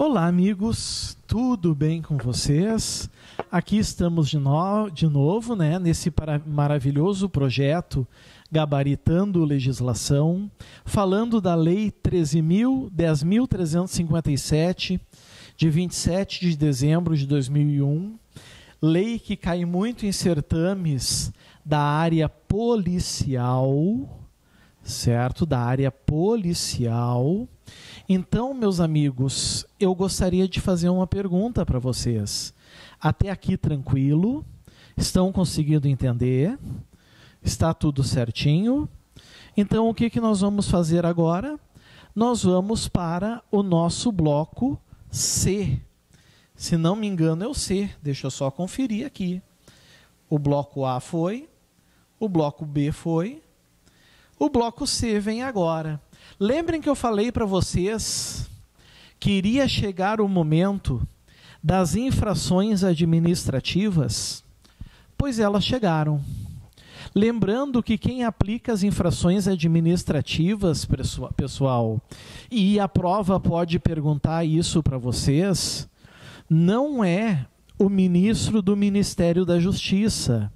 Olá, amigos, tudo bem com vocês? Aqui estamos de novo, né, nesse maravilhoso projeto Gabaritando Legislação, falando da Lei 10.357, de 27 de dezembro de 2001, lei que cai muito em certames da área policial, certo? Da área policial. Então, meus amigos, eu gostaria de fazer uma pergunta para vocês. Até aqui tranquilo? Estão conseguindo entender? Está tudo certinho? Então, o que nós vamos fazer agora? Nós vamos para o nosso bloco C. Se não me engano, é o C. Deixa eu só conferir aqui. O bloco A foi, o bloco B foi, o bloco C vem agora. Lembrem que eu falei para vocês que iria chegar o momento das infrações administrativas? Pois elas chegaram. Lembrando que quem aplica as infrações administrativas, pessoal, e a prova pode perguntar isso para vocês, não é o ministro do Ministério da Justiça.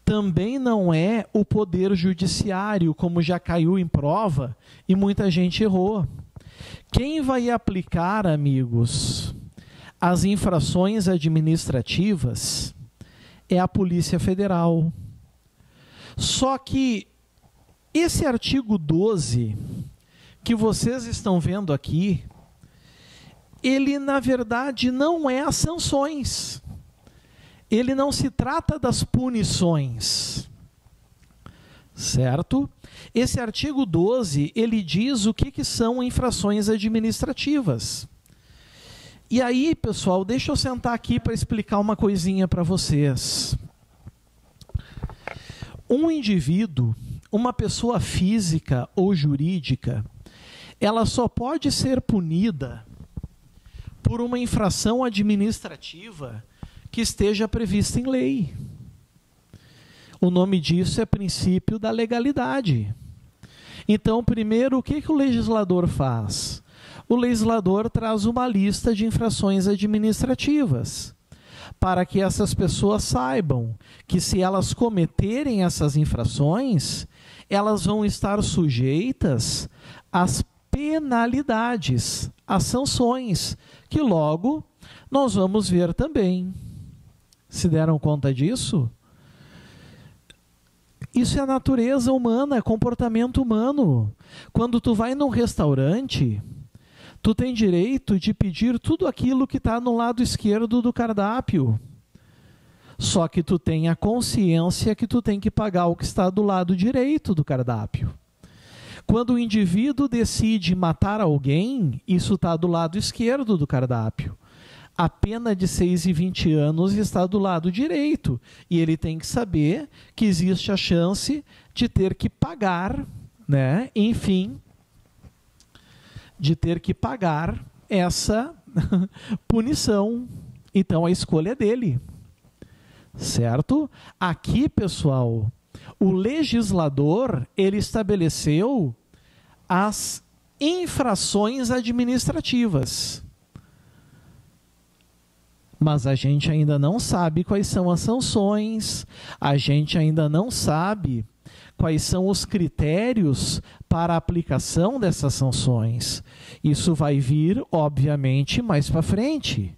Também não é o Poder Judiciário, como já caiu em prova e muita gente errou. Quem vai aplicar, amigos, as infrações administrativas é a Polícia Federal. Só que esse artigo 12, que vocês estão vendo aqui, ele, na verdade, não é as sanções. Ele não se trata das punições, certo? Esse artigo 12, ele diz o que são infrações administrativas. E aí, pessoal, deixa eu sentar aqui para explicar uma coisinha para vocês. Um indivíduo, uma pessoa física ou jurídica, ela só pode ser punida por uma infração administrativa que esteja prevista em lei. O nome disso é princípio da legalidade. Então, primeiro, o que o legislador faz? O legislador traz uma lista de infrações administrativas, para que essas pessoas saibam que, se elas cometerem essas infrações, elas vão estar sujeitas às penalidades, às sanções, que logo nós vamos ver também. Se deram conta disso? Isso é a natureza humana, é comportamento humano. Quando tu vai num restaurante, tu tem direito de pedir tudo aquilo que está no lado esquerdo do cardápio. Só que tu tem a consciência que tu tem que pagar o que está do lado direito do cardápio. Quando o indivíduo decide matar alguém, isso está do lado esquerdo do cardápio. A pena de 6 e 20 anos está do lado direito. E ele tem que saber que existe a chance de ter que pagar, né? Enfim, de ter que pagar essa punição. Então, a escolha é dele. Certo? Aqui, pessoal, o legislador, ele estabeleceu as infrações administrativas. Mas a gente ainda não sabe quais são as sanções, a gente ainda não sabe quais são os critérios para a aplicação dessas sanções. Isso vai vir, obviamente, mais para frente.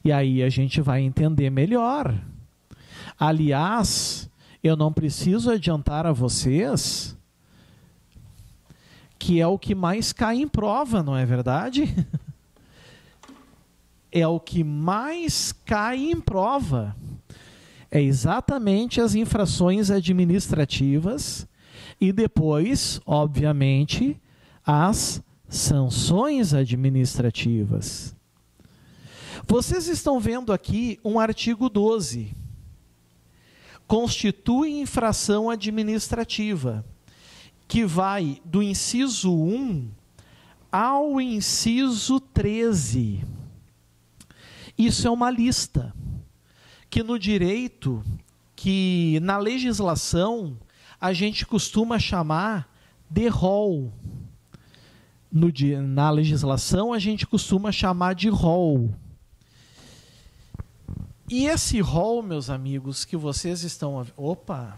E aí a gente vai entender melhor. Aliás, eu não preciso adiantar a vocês que é o que mais cai em prova, não é verdade? É o que mais cai em prova. É exatamente as infrações administrativas e depois, obviamente, as sanções administrativas. Vocês estão vendo aqui um artigo 12. Constitui infração administrativa, que vai do inciso 1 ao inciso 13. Isso é uma lista que no direito, que na legislação, a gente costuma chamar de rol. Na legislação a gente costuma chamar de rol. E esse rol, meus amigos, que vocês estão... Opa!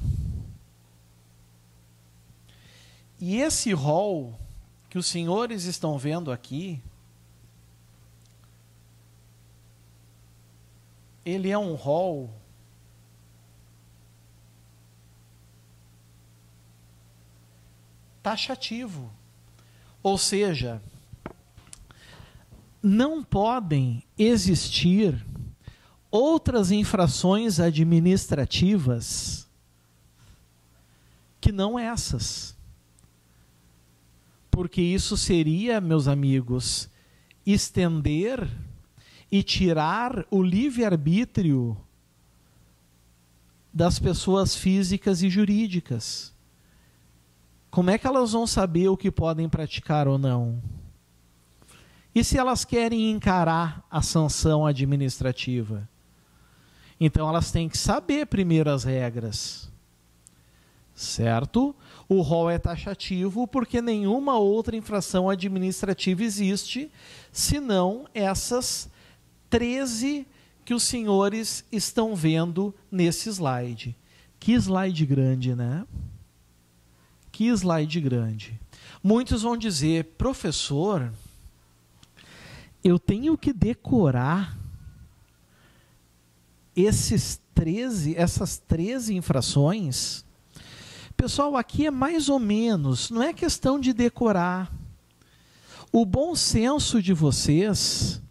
E esse rol que os senhores estão vendo aqui, ele é um rol taxativo. Ou seja, não podem existir outras infrações administrativas que não essas. Porque isso seria, meus amigos, estender e tirar o livre-arbítrio das pessoas físicas e jurídicas. Como é que elas vão saber o que podem praticar ou não? E se elas querem encarar a sanção administrativa? Então elas têm que saber primeiro as regras. Certo? O rol é taxativo porque nenhuma outra infração administrativa existe, senão essas 13 que os senhores estão vendo nesse slide. Que slide grande, né? Que slide grande. Muitos vão dizer, professor, eu tenho que decorar essas 13 infrações? Pessoal, aqui é mais ou menos, não é questão de decorar. O bom senso de vocês,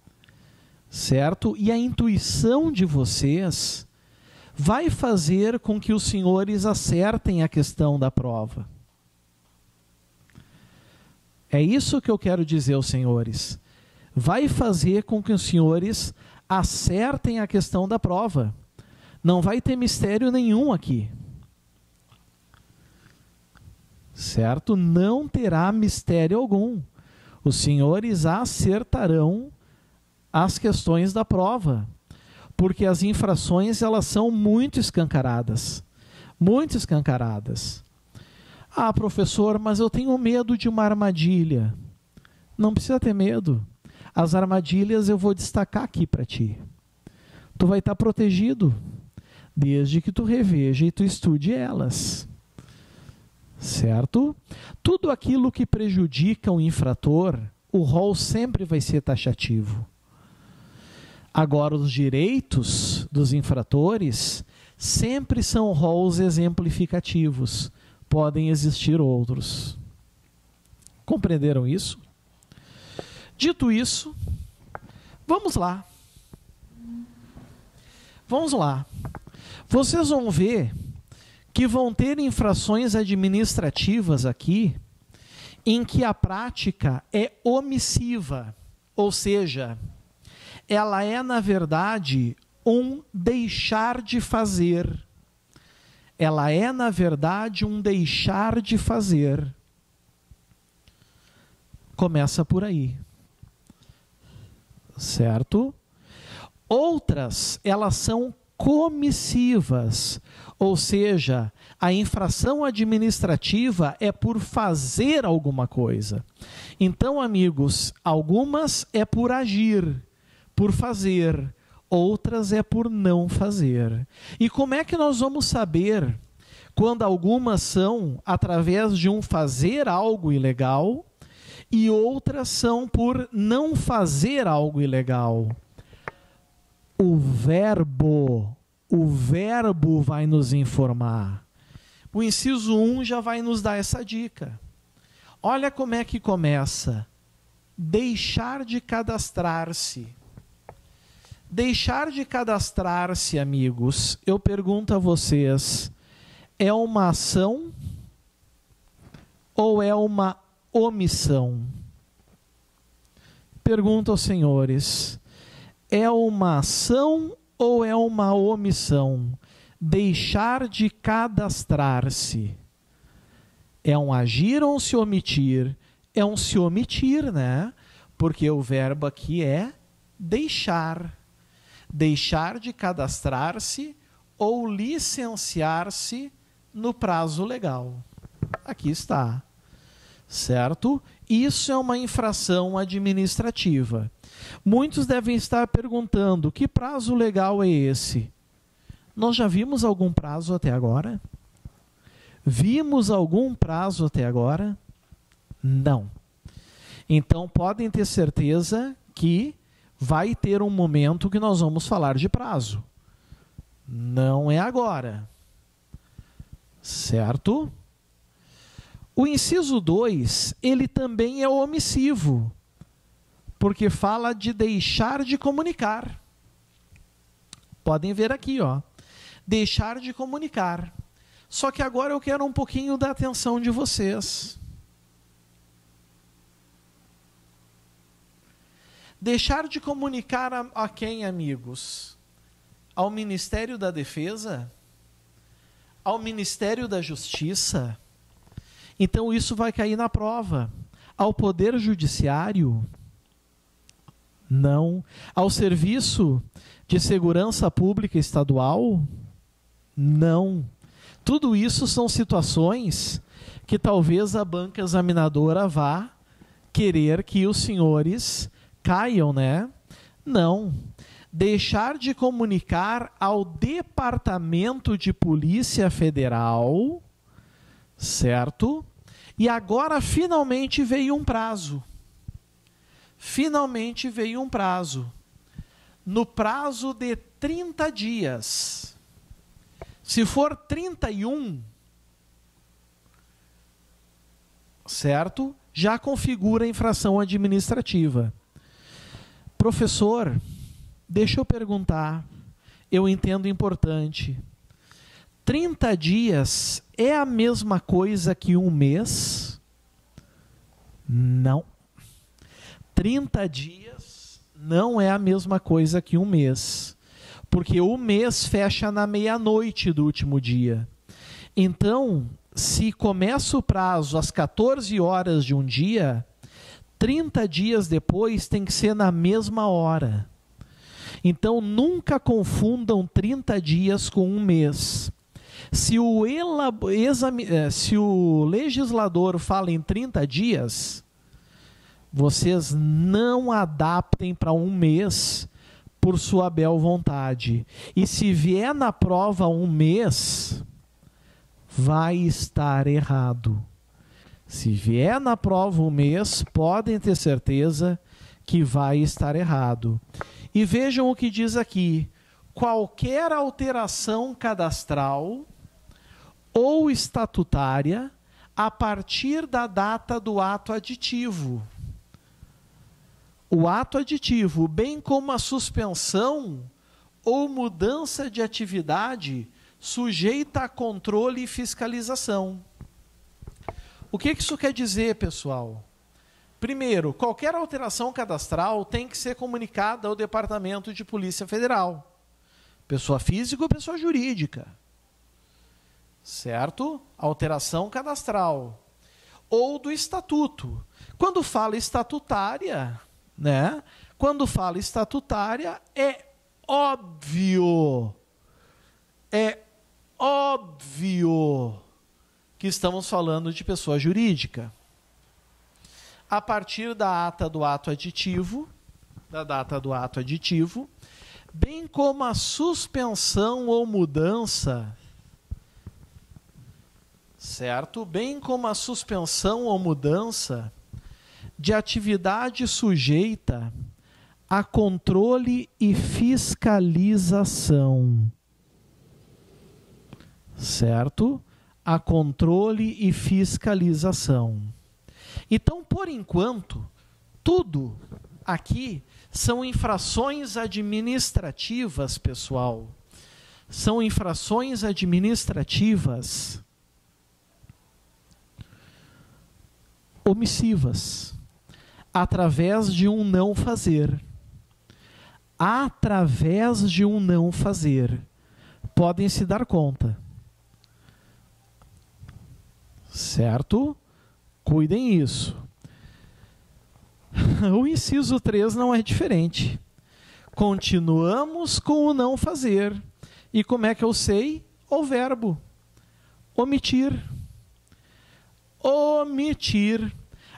certo? E a intuição de vocês vai fazer com que os senhores acertem a questão da prova. É isso que eu quero dizer aos senhores. Vai fazer com que os senhores acertem a questão da prova. Não vai ter mistério nenhum aqui. Certo? Não terá mistério algum. Os senhores acertarão as questões da prova. Porque as infrações, elas são muito escancaradas. Muito escancaradas. Ah, professor, mas eu tenho medo de uma armadilha. Não precisa ter medo. As armadilhas eu vou destacar aqui para ti. Tu vai estar protegido, desde que tu reveja e tu estude elas. Certo? Tudo aquilo que prejudica o infrator, o rol sempre vai ser taxativo. Agora, os direitos dos infratores sempre são rols exemplificativos. Podem existir outros. Compreenderam isso? Dito isso, vamos lá. Vamos lá. Vocês vão ver que vão ter infrações administrativas aqui em que a prática é omissiva, ou seja, ela é, na verdade, um deixar de fazer. Ela é, na verdade, um deixar de fazer. Começa por aí. Certo? Outras, elas são comissivas, ou seja, a infração administrativa é por fazer alguma coisa. Então, amigos, algumas é por agir, por fazer, outras é por não fazer. E como é que nós vamos saber quando algumas são através de um fazer algo ilegal e outras são por não fazer algo ilegal? O verbo vai nos informar. O inciso 1 já vai nos dar essa dica. Olha como é que começa. Deixar de cadastrar-se. Deixar de cadastrar-se, amigos, eu pergunto a vocês, é uma ação ou é uma omissão? Pergunto aos senhores, é uma ação ou é uma omissão? Deixar de cadastrar-se. É um agir ou um se omitir? É um se omitir, né? Porque o verbo aqui é deixar. Deixar de cadastrar-se ou licenciar-se no prazo legal. Aqui está. certo? Isso é uma infração administrativa. Muitos devem estar perguntando, que prazo legal é esse? Nós já vimos algum prazo até agora? Vimos algum prazo até agora? Não. Então, podem ter certeza que vai ter um momento que nós vamos falar de prazo. Não é agora. Certo? O inciso 2, ele também é omissivo, porque fala de deixar de comunicar. Podem ver aqui, ó. Deixar de comunicar. Só que agora eu quero um pouquinho da atenção de vocês. Deixar de comunicar a quem, amigos? Ao Ministério da Defesa? Ao Ministério da Justiça? Então isso vai cair na prova. Ao Poder Judiciário? Não. Ao Serviço de Segurança Pública Estadual? Não. Tudo isso são situações que talvez a banca examinadora vá querer que os senhores caiam, né? Não. Deixar de comunicar ao Departamento de Polícia Federal, certo? E agora finalmente veio um prazo. Finalmente veio um prazo. No prazo de 30 dias. Se for 31, certo? Já configura a infração administrativa. Professor, deixa eu perguntar, eu entendo importante. 30 dias é a mesma coisa que um mês? Não. 30 dias não é a mesma coisa que um mês. Porque o mês fecha na meia-noite do último dia. Então, se começa o prazo às 14 horas de um dia, 30 dias depois tem que ser na mesma hora. Então, nunca confundam 30 dias com um mês. Se o legislador fala em 30 dias, vocês não adaptem para um mês por sua bel vontade. E se vier na prova um mês, vai estar errado. Se vier na prova um mês, podem ter certeza que vai estar errado. E vejam o que diz aqui. Qualquer alteração cadastral ou estatutária a partir da data do ato aditivo. O ato aditivo, bem como a suspensão ou mudança de atividade sujeita a controle e fiscalização. O que isso quer dizer, pessoal? Primeiro, qualquer alteração cadastral tem que ser comunicada ao Departamento de Polícia Federal. Pessoa física ou pessoa jurídica. Certo? Alteração cadastral. Ou do estatuto. Quando fala estatutária, né? Quando fala estatutária, é óbvio que estamos falando de pessoa jurídica. A partir da ata do ato aditivo, da data do ato aditivo, bem como a suspensão ou mudança, certo? Bem como a suspensão ou mudança de atividade sujeita a controle e fiscalização. Certo? A controle e fiscalização. Então, por enquanto, tudo aqui são infrações administrativas, pessoal. São infrações administrativas omissivas, através de um não fazer. Através de um não fazer. Podem se dar conta. Certo? Cuidem isso. O inciso 3 não é diferente. Continuamos com o não fazer. E como é que eu sei? O verbo. Omitir. Omitir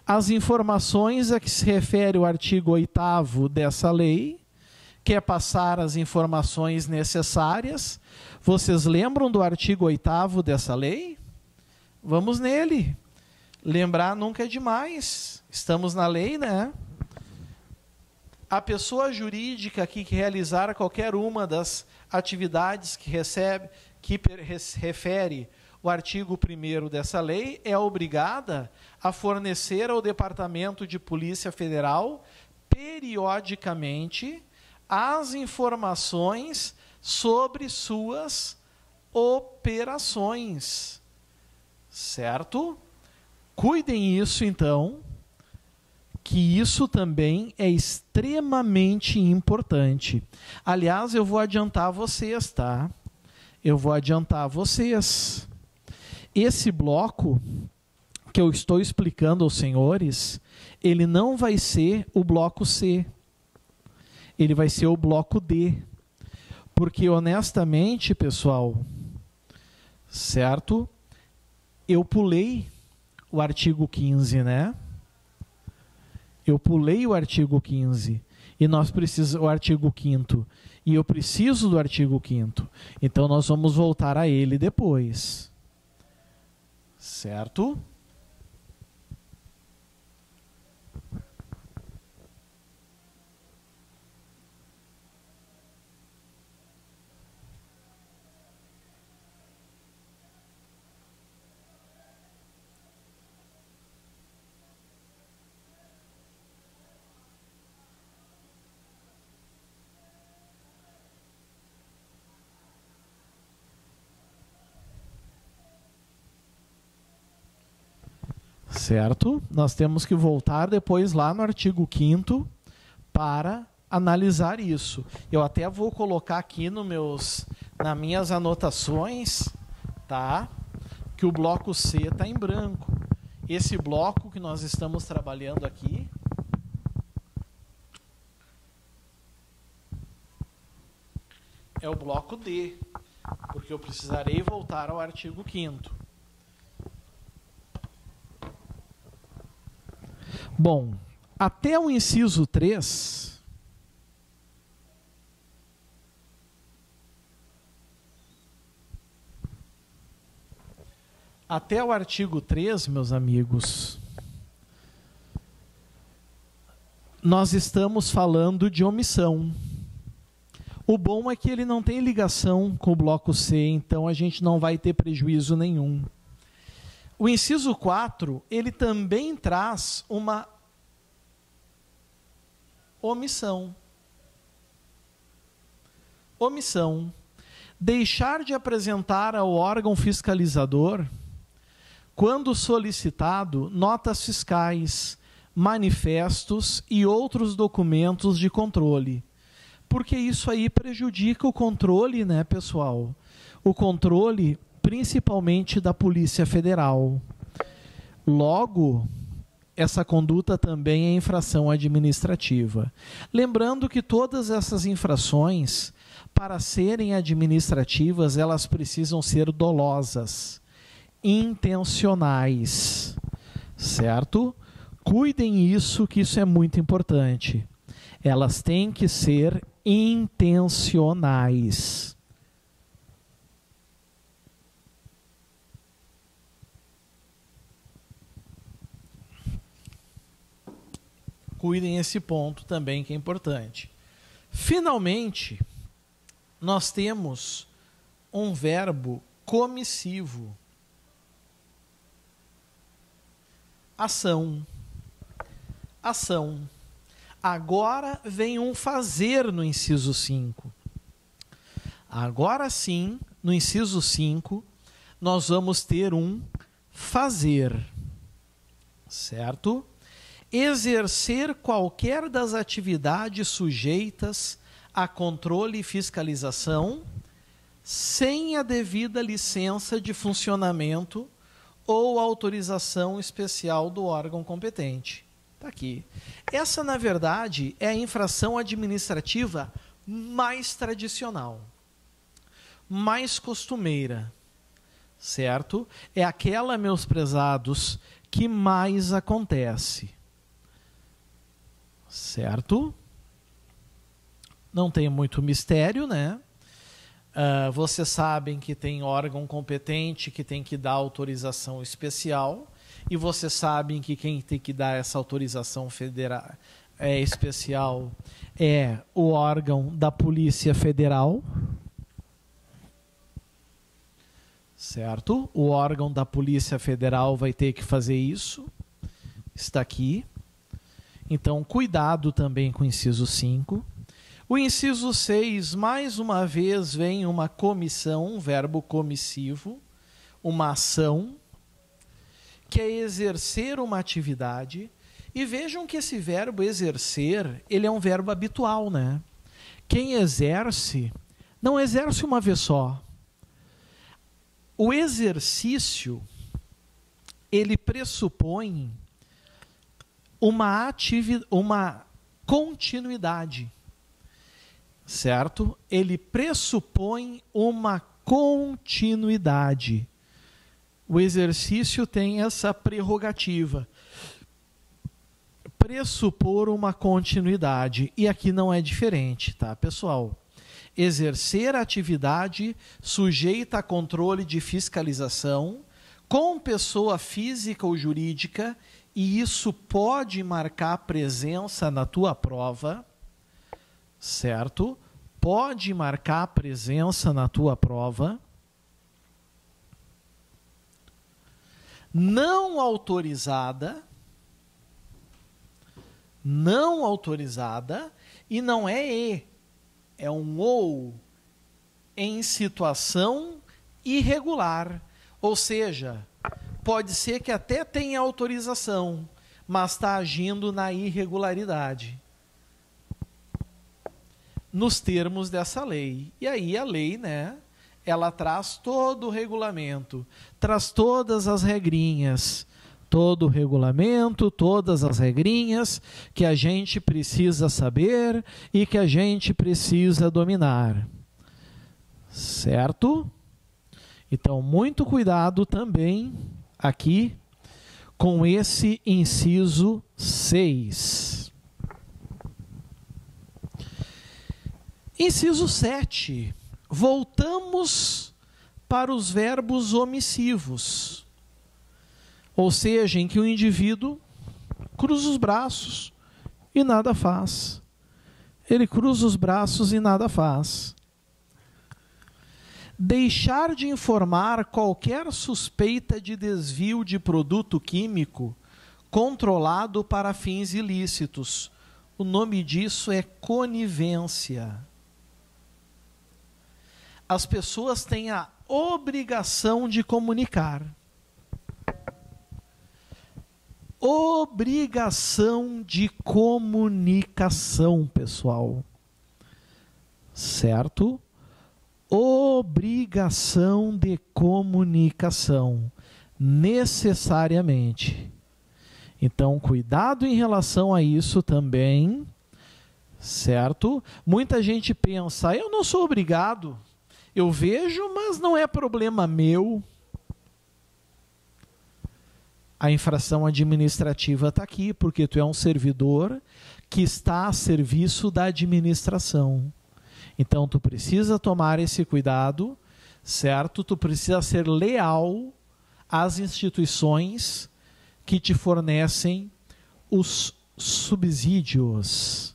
As informações a que se refere o artigo 8º dessa lei, que é passar as informações necessárias. Vocês lembram do artigo 8º dessa lei? Vamos nele. Lembrar nunca é demais. Estamos na lei, né? A pessoa jurídica que realizar qualquer uma das atividades que refere o artigo 1º dessa lei é obrigada a fornecer ao Departamento de Polícia Federal, periodicamente, as informações sobre suas operações. Certo? Cuidem isso, então, que isso também é extremamente importante. Aliás, eu vou adiantar vocês, tá? Eu vou adiantar vocês. Esse bloco que eu estou explicando aos senhores, ele não vai ser o bloco C. Ele vai ser o bloco D. Porque, honestamente, pessoal, certo? Eu pulei o artigo 15, né? Eu pulei o artigo 15 e nós precisamos o artigo 5º e eu preciso do artigo 5º. Então nós vamos voltar a ele depois. Certo? Certo? Nós temos que voltar depois lá no artigo 5º para analisar isso. Eu até vou colocar aqui nas minhas anotações, tá? Que o bloco C está em branco. Esse bloco que nós estamos trabalhando aqui é o bloco D, porque eu precisarei voltar ao artigo 5º. Bom, até o inciso 3, até o artigo 3, meus amigos, nós estamos falando de omissão. O bom é que ele não tem ligação com o bloco C, então a gente não vai ter prejuízo nenhum. O inciso 4, ele também traz uma omissão. Omissão. Deixar de apresentar ao órgão fiscalizador, quando solicitado, notas fiscais, manifestos e outros documentos de controle. Porque isso aí prejudica o controle, né, pessoal? O controle principalmente da Polícia Federal. Logo, essa conduta também é infração administrativa. Lembrando que todas essas infrações, para serem administrativas, elas precisam ser dolosas, intencionais, certo? Cuidem isso, que isso é muito importante. Elas têm que ser intencionais. Cuidem esse ponto também, que é importante. Finalmente, nós temos um verbo comissivo. Ação. Ação. Agora vem um fazer no inciso 5. Agora sim, no inciso 5, nós vamos ter um fazer. Certo? Exercer qualquer das atividades sujeitas a controle e fiscalização sem a devida licença de funcionamento ou autorização especial do órgão competente. Está aqui. Essa, na verdade, é a infração administrativa mais tradicional, mais costumeira, certo? É aquela, meus prezados, que mais acontece. Certo? Não tem muito mistério, né? Vocês sabem que tem órgão competente que tem que dar autorização especial, e vocês sabem que quem tem que dar essa autorização especial é o órgão da Polícia Federal. Certo? O órgão da Polícia Federal vai ter que fazer isso. Está aqui. Então, cuidado também com o inciso 5. O inciso 6, mais uma vez, vem uma comissão, um verbo comissivo, uma ação, que é exercer uma atividade. E vejam que esse verbo exercer, ele é um verbo habitual, né? Quem exerce, não exerce uma vez só. O exercício, ele pressupõe uma continuidade, certo? Ele pressupõe uma continuidade. O exercício tem essa prerrogativa, pressupor uma continuidade. E aqui não é diferente, tá, pessoal? Exercer a atividade sujeita a controle de fiscalização com pessoa física ou jurídica, e isso pode marcar presença na tua prova, certo? Pode marcar presença na tua prova. Não autorizada, e não é e, é um ou, em situação irregular. Ou seja, pode ser que até tenha autorização, mas está agindo na irregularidade, nos termos dessa lei. E aí a lei, né, ela traz todo o regulamento, traz todas as regrinhas, todo o regulamento, todas as regrinhas que a gente precisa saber e que a gente precisa dominar. Certo? Então, muito cuidado também aqui com esse inciso 6. Inciso 7. Voltamos para os verbos omissivos. Ou seja, em que o indivíduo cruza os braços e nada faz. Ele cruza os braços e nada faz. Deixar de informar qualquer suspeita de desvio de produto químico controlado para fins ilícitos. O nome disso é conivência. As pessoas têm a obrigação de comunicar. Obrigação de comunicação, pessoal. Certo? Obrigação de comunicação, necessariamente. Então, cuidado em relação a isso também, certo? Muita gente pensa, eu não sou obrigado, eu vejo, mas não é problema meu. A infração administrativa está aqui, porque tu é um servidor que está a serviço da administração. Então, tu precisa tomar esse cuidado, certo? Tu precisa ser leal às instituições que te fornecem os subsídios,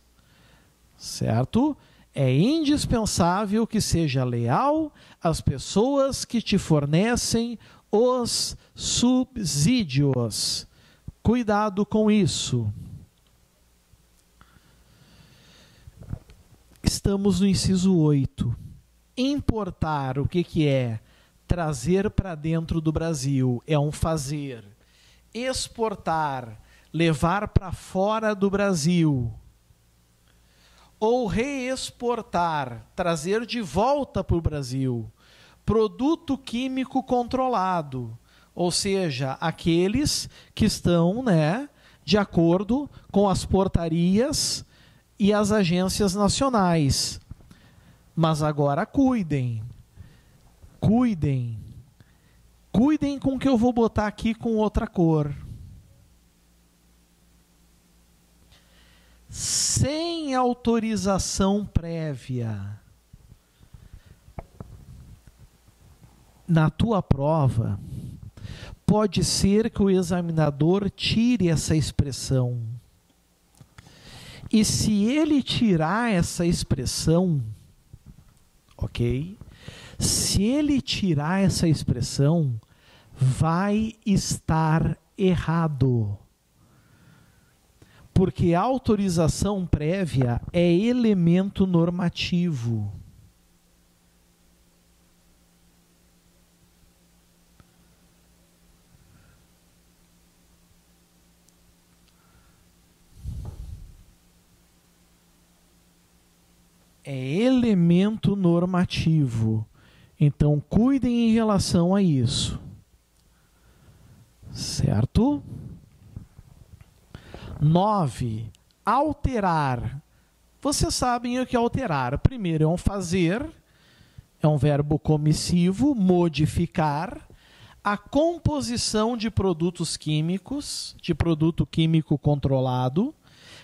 certo? É indispensável que seja leal às pessoas que te fornecem os subsídios. Cuidado com isso. Estamos no inciso 8. Importar, o que é? Trazer para dentro do Brasil, é um fazer. Exportar, levar para fora do Brasil. Ou reexportar, trazer de volta para o Brasil. Produto químico controlado, ou seja, aqueles que estão, né, de acordo com as portarias e as agências nacionais. Mas agora cuidem. Cuidem com o que eu vou botar aqui com outra cor. sem autorização prévia. Na tua prova, pode ser que o examinador tire essa expressão. E se ele tirar essa expressão, ok? Se ele tirar essa expressão, vai estar errado. Porque a autorização prévia é elemento normativo. É elemento normativo. Então, cuidem em relação a isso. Certo? 9. Alterar. Vocês sabem o que é alterar. Primeiro é um fazer, é um verbo comissivo, modificar a composição de produtos químicos, de produto químico controlado.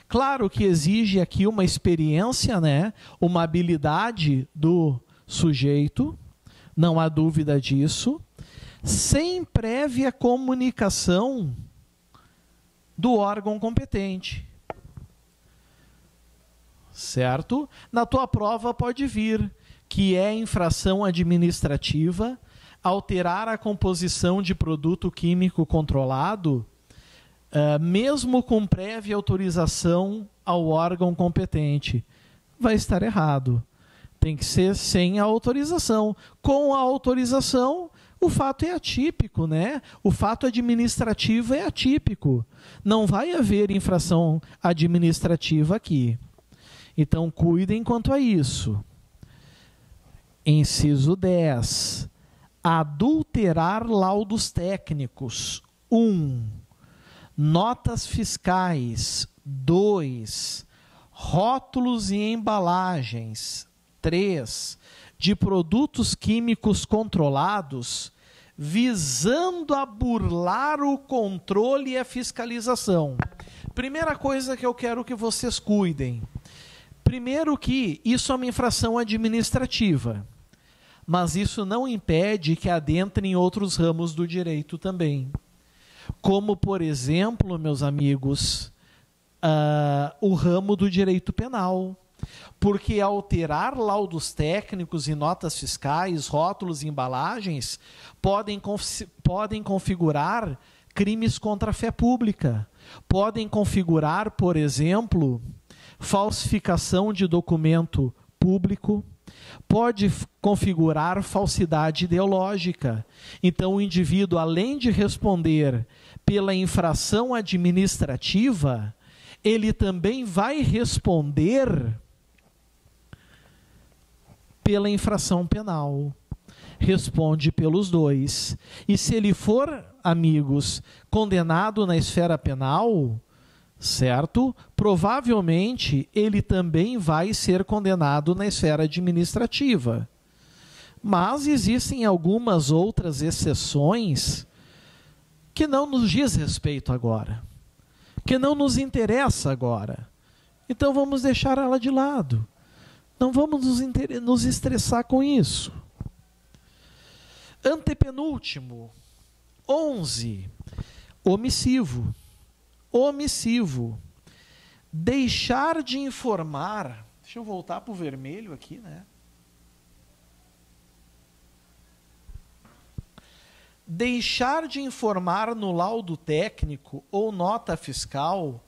Claro que exige aqui uma experiência, né? Uma habilidade do sujeito, não há dúvida disso, sem prévia comunicação do órgão competente. Certo? Na tua prova pode vir que é infração administrativa alterar a composição de produto químico controlado, mesmo com prévia autorização ao órgão competente. Vai estar errado. Tem que ser sem a autorização. Com a autorização, o fato é atípico, né? O fato administrativo é atípico. Não vai haver infração administrativa aqui. Então, cuidem quanto a isso. Inciso 10. Adulterar laudos técnicos. 1. Notas fiscais. 2. Rótulos e embalagens. 3. De produtos químicos controlados, visando a burlar o controle e a fiscalização. Primeira coisa que eu quero que vocês cuidem. Primeiro que isso é uma infração administrativa, mas isso não impede que adentre em outros ramos do direito também. Como, por exemplo, meus amigos, o ramo do direito penal. Porque alterar laudos técnicos e notas fiscais, rótulos e embalagens podem configurar crimes contra a fé pública. Podem configurar, por exemplo, falsificação de documento público. Pode configurar falsidade ideológica. Então, o indivíduo, além de responder pela infração administrativa, ele também vai responder pela infração penal. Responde pelos dois. E se ele for, amigos, condenado na esfera penal, certo? Provavelmente ele também vai ser condenado na esfera administrativa. Mas existem algumas outras exceções que não nos diz respeito agora, que não nos interessa agora. Então vamos deixar ela de lado. Não vamos nos estressar com isso. Antepenúltimo. 11. Omissivo. Omissivo. Deixar de informar. Deixa eu voltar para o vermelho aqui, né? Deixar de informar no laudo técnico ou nota fiscal,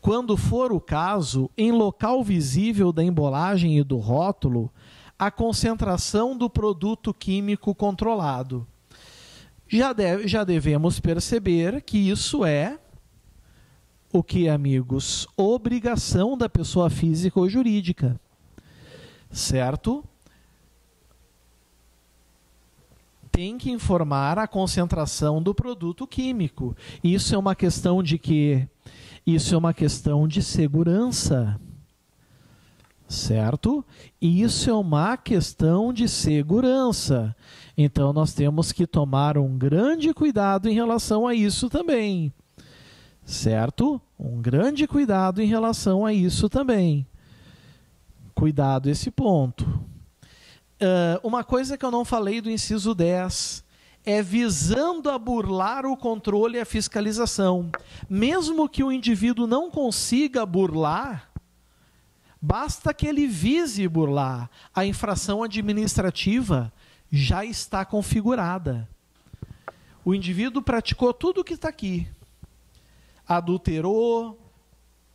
quando for o caso, em local visível da embalagem e do rótulo, a concentração do produto químico controlado. Já devemos perceber que isso é o que, amigos? Obrigação da pessoa física ou jurídica. Certo? Tem que informar a concentração do produto químico. Isso é uma questão de quê? Isso é uma questão de segurança. Certo? Isso é uma questão de segurança. Então, nós temos que tomar um grande cuidado em relação a isso também. certo? Um grande cuidado em relação a isso também. Cuidado esse ponto. Uma coisa que eu não falei do inciso 10 é visando a burlar o controle e a fiscalização. Mesmo que o indivíduo não consiga burlar, basta que ele vise burlar. A infração administrativa já está configurada. O indivíduo praticou tudo o que está aqui. Adulterou,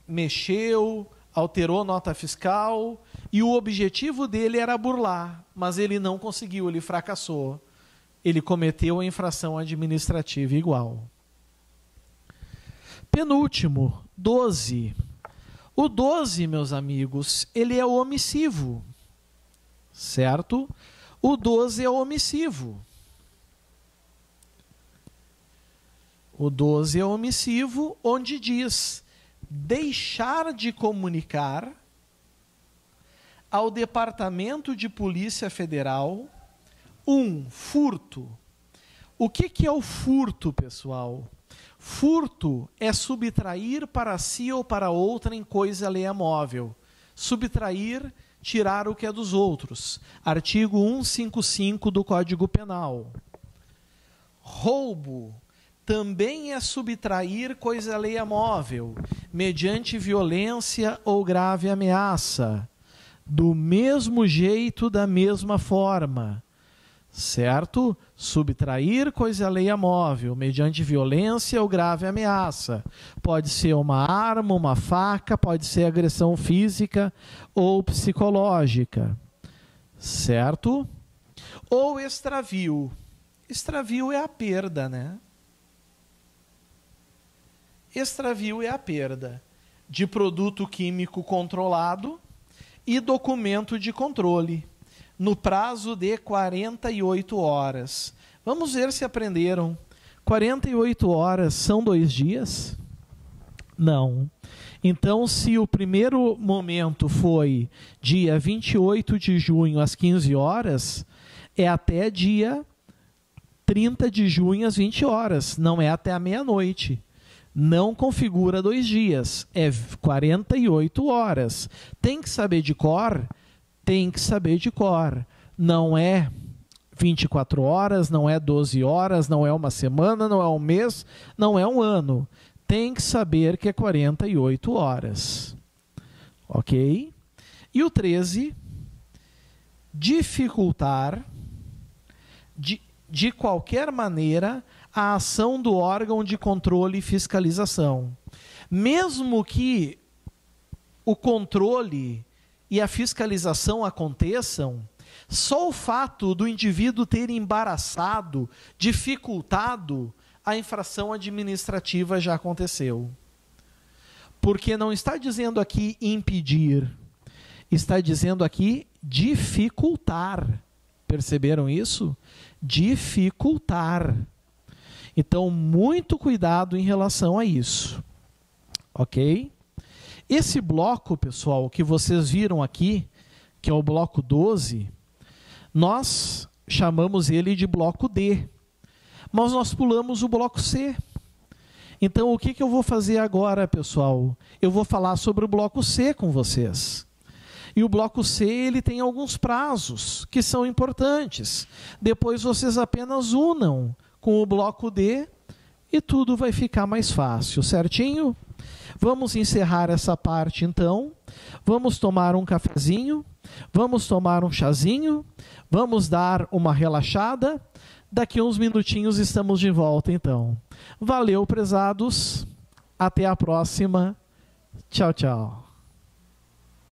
mexeu, alterou nota fiscal, e o objetivo dele era burlar, mas ele não conseguiu, ele fracassou. Ele cometeu a infração administrativa igual. Penúltimo, 12. O 12, meus amigos, ele é omissivo, certo? O 12 é omissivo. O 12 é omissivo, onde diz deixar de comunicar ao Departamento de Polícia Federal furto. O que é o furto, pessoal? Furto é subtrair para si ou para outra em coisa alheia móvel. Subtrair, tirar o que é dos outros. Artigo 155 do Código Penal. Roubo também é subtrair coisa alheia móvel, mediante violência ou grave ameaça, do mesmo jeito, da mesma forma, certo? Subtrair coisa alheia móvel, mediante violência ou grave ameaça. Pode ser uma arma, uma faca, pode ser agressão física ou psicológica, certo? Ou extravio. Extravio é a perda, né? Extravio é a perda de produto químico controlado e documento de controle, no prazo de 48 horas. Vamos ver se aprenderam. 48 horas são 2 dias? Não. Então, se o primeiro momento foi dia 28 de junho às 15 horas, é até dia 30 de junho às 20 horas, não é até a meia-noite. Não configura 2 dias, é 48 horas. Tem que saber de cor? Tem que saber de cor. Não é 24 horas, não é 12 horas, não é uma semana, não é um mês, não é um ano. Tem que saber que é 48 horas. Ok? E o 13, dificultar de qualquer maneira a ação do órgão de controle e fiscalização. Mesmo que o controle e a fiscalização aconteçam, só o fato do indivíduo ter embaraçado, dificultado a infração administrativa já aconteceu. Porque não está dizendo aqui impedir, está dizendo aqui dificultar. Perceberam isso? Dificultar. Então, muito cuidado em relação a isso. Ok? Esse bloco, pessoal, que vocês viram aqui, que é o bloco 12, nós chamamos ele de bloco D. Mas nós pulamos o bloco C. Então, o que eu vou fazer agora, pessoal? Eu vou falar sobre o bloco C com vocês. E o bloco C, ele tem alguns prazos que são importantes. Depois vocês apenas unam com o bloco D e tudo vai ficar mais fácil, certinho? Vamos encerrar essa parte, então. Vamos tomar um cafezinho, vamos tomar um chazinho, vamos dar uma relaxada. Daqui a uns minutinhos estamos de volta, então. Valeu, prezados. Até a próxima. Tchau, tchau.